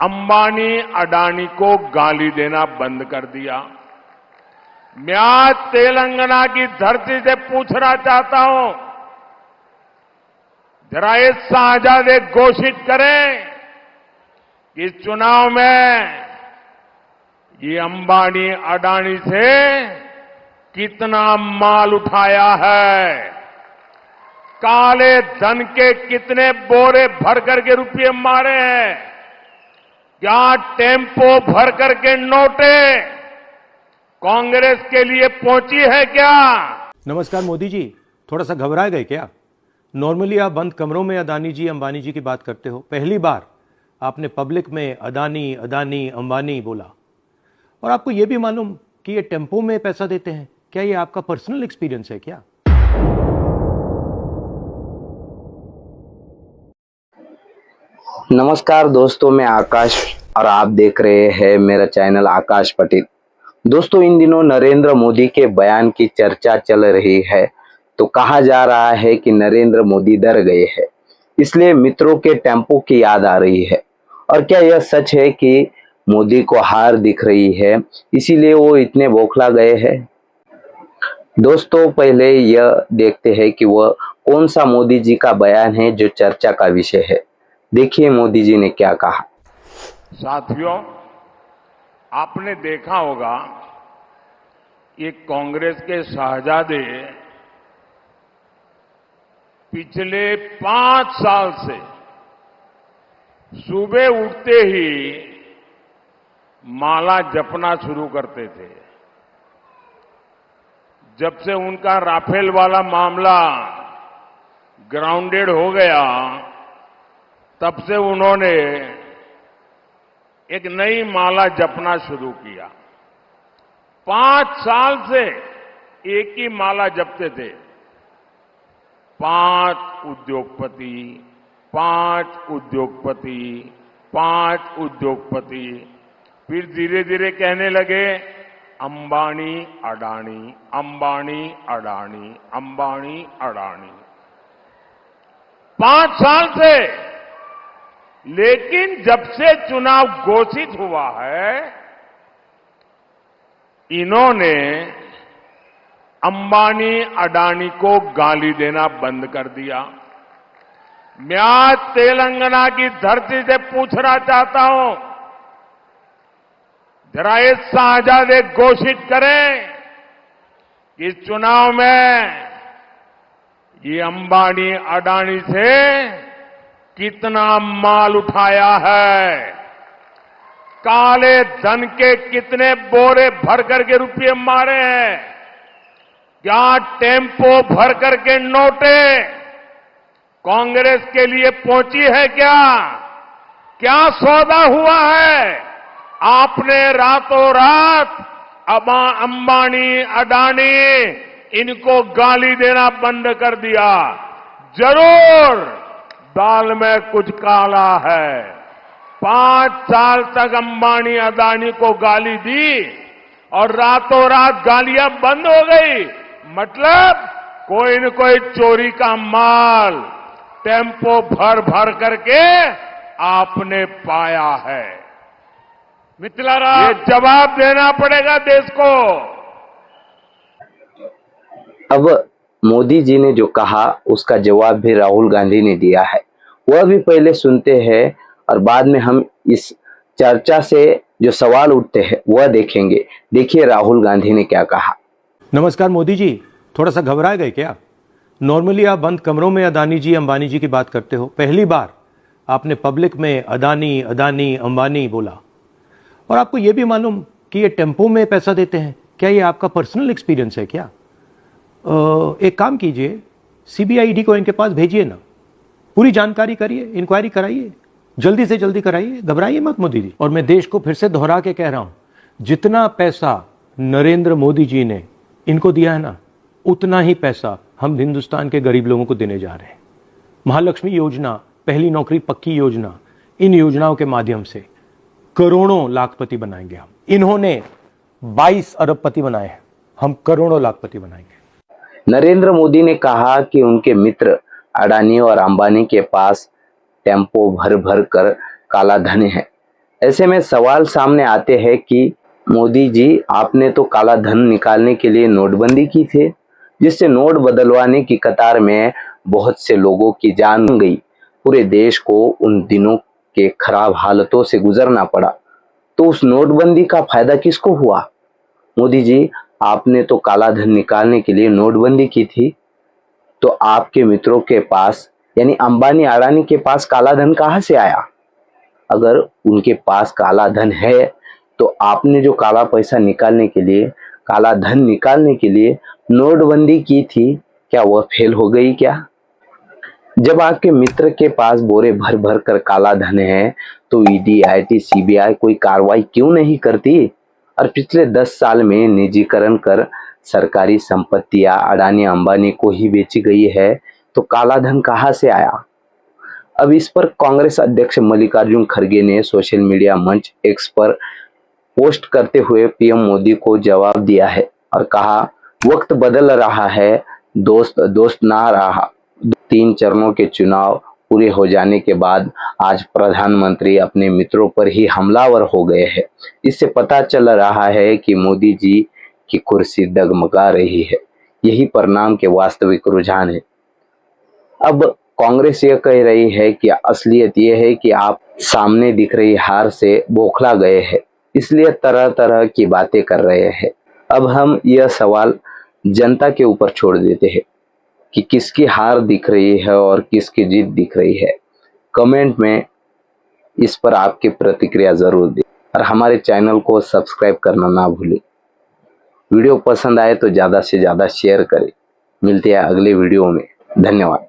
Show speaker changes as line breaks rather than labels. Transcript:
अंबानी अडानी को गाली देना बंद कर दिया। मैं आज तेलंगाना की धरती से पूछना चाहता हूं, जरा ये शाहजादे घोषित करें कि इस चुनाव में ये अंबानी अडानी से कितना माल उठाया है, काले धन के कितने बोरे भर करके रुपये मारे हैं, क्या टेम्पो भर करके नोटे कांग्रेस के लिए पहुंची है क्या?
नमस्कार मोदी जी, थोड़ा सा घबरा गए क्या? नॉर्मली आप बंद कमरों में अदानी जी अंबानी जी की बात करते हो, पहली बार आपने पब्लिक में अदानी अदानी अंबानी बोला। और आपको यह भी मालूम कि ये टेम्पो में पैसा देते हैं, क्या ये आपका पर्सनल एक्सपीरियंस है क्या?
नमस्कार दोस्तों, मैं आकाश और आप देख रहे हैं मेरा चैनल आकाश पटेल। दोस्तों, इन दिनों नरेंद्र मोदी के बयान की चर्चा चल रही है, तो कहा जा रहा है कि नरेंद्र मोदी डर गए हैं, इसलिए मित्रों के टेम्पो की याद आ रही है। और क्या यह सच है कि मोदी को हार दिख रही है, इसीलिए वो इतने बौखला गए हैं? दोस्तों, पहले यह देखते हैं कि वह कौन सा मोदी जी का बयान है जो चर्चा का विषय है। देखिए मोदी जी ने क्या कहा।
साथियों, आपने देखा होगा कि कांग्रेस के शाहजादे पिछले 5 साल से सुबह उठते ही माला जपना शुरू करते थे। जब से उनका राफेल वाला मामला ग्राउंडेड हो गया, तब से उन्होंने एक नई माला जपना शुरू किया। 5 साल से एक ही माला जपते थे, 5 उद्योगपति, 5 उद्योगपति, 5 उद्योगपति। फिर धीरे धीरे कहने लगे अंबानी अडानी, अंबानी अडानी, अंबानी अडानी। 5 साल से। लेकिन जब से चुनाव घोषित हुआ है, इन्होंने अंबानी अडानी को गाली देना बंद कर दिया। मैं आज तेलंगाना की धरती से पूछना चाहता हूं, जरा ये शाहजादे घोषित करें कि इस चुनाव में ये अंबानी अडानी से कितना माल उठाया है, काले धन के कितने बोरे भर करके रुपये मारे हैं, क्या टेम्पो भर करके नोटे कांग्रेस के लिए पहुंची है क्या? क्या सौदा हुआ है? आपने रातों रात अंबानी अडानी इनको गाली देना बंद कर दिया। जरूर दाल में कुछ काला है। 5 साल तक अंबानी अदानी को गाली दी और रातों रात गालियां बंद हो गई। मतलब कोई न कोई चोरी का माल टेम्पो भर भर करके आपने पाया है। मित्तलारा, ये जवाब देना पड़ेगा देश को।
अब मोदी जी ने जो कहा उसका जवाब भी राहुल गांधी ने दिया है, वह भी पहले सुनते हैं और बाद में हम इस चर्चा से जो सवाल उठते हैं वह देखेंगे। देखिए राहुल गांधी ने क्या कहा।
नमस्कार मोदी जी, थोड़ा सा घबरा गए क्या? नॉर्मली आप बंद कमरों में अदानी जी अंबानी जी की बात करते हो, पहली बार आपने पब्लिक में अदानी अदानी अंबानी बोला। और आपको यह भी मालूम कि ये टेम्पो में पैसा देते हैं, क्या ये आपका पर्सनल एक्सपीरियंस है क्या? एक काम कीजिए, सीबीआईडी को इनके पास भेजिए ना, पूरी जानकारी करिए, इंक्वायरी कराइए, जल्दी से जल्दी कराइए, घबराइए मत मोदी जी। और मैं देश को फिर से दोहरा के कह रहा हूं, जितना पैसा नरेंद्र मोदी जी ने इनको दिया है ना, उतना ही पैसा हम हिंदुस्तान के गरीब लोगों को देने जा रहे हैं। महालक्ष्मी योजना, पहली नौकरी पक्की योजना, इन योजनाओं के माध्यम से करोड़ों लाखपति बनाएंगे हम। इन्होंने 22 अरबपति बनाए हैं, हम करोड़ों लाखपति बनाएंगे।
नरेंद्र मोदी ने कहा कि उनके मित्र अडानी और अंबानी के पास टेम्पो भर भर कर काला धन है। ऐसे में सवाल सामने आते हैं कि मोदी जी, आपने तो काला धन निकालने के लिए नोटबंदी की थी, जिससे नोट बदलवाने की कतार में बहुत से लोगों की जान गई। पूरे देश को उन दिनों के खराब हालतों से गुजरना पड़ा, तो उस नोटबंदी का फायदा किसको हुआ? मोदी जी, आपने तो काला धन निकालने के लिए नोटबंदी की थी, तो आपके मित्रों के पास यानी अंबानी अडानी के पास काला धन कहां से आया? अगर उनके पास काला धन है तो आपने जो काला पैसा निकालने के लिए, काला धन निकालने के लिए नोटबंदी की थी, क्या वह फेल हो गई क्या? जब आपके मित्र के पास बोरे भर भर कर काला धन है तो ईडी, आईटी, सीबीआई कोई कार्रवाई क्यों नहीं करती? और पिछले 10 साल में निजीकरण कर सरकारी संपत्तियां अडानी अंबानी को ही बेची गई है, तो काला धन कहां से आया? अब इस पर कांग्रेस अध्यक्ष मल्लिकार्जुन खड़गे ने सोशल मीडिया मंच एक्स पर पोस्ट करते हुए पीएम मोदी को जवाब दिया है और कहा, वक्त बदल रहा है, दोस्त ना रहा। 3 चरणों के चुनाव पूरे हो जाने के बाद आज प्रधानमंत्री अपने मित्रों पर ही हमलावर हो गए हैं। इससे पता चल रहा है कि मोदी जी की कुर्सी डगमगा रही है। यही परिणाम के वास्तविक रुझान है। अब कांग्रेस यह कह रही है कि असलियत यह है कि आप सामने दिख रही हार से बौखला गए हैं, इसलिए तरह तरह की बातें कर रहे हैं। अब हम यह सवाल जनता के ऊपर छोड़ देते हैं कि किसकी हार दिख रही है और किसकी जीत दिख रही है। कमेंट में इस पर आपकी प्रतिक्रिया जरूर दें और हमारे चैनल को सब्सक्राइब करना ना भूलें। वीडियो पसंद आए तो ज़्यादा से ज़्यादा शेयर करें। मिलते हैं अगले वीडियो में। धन्यवाद।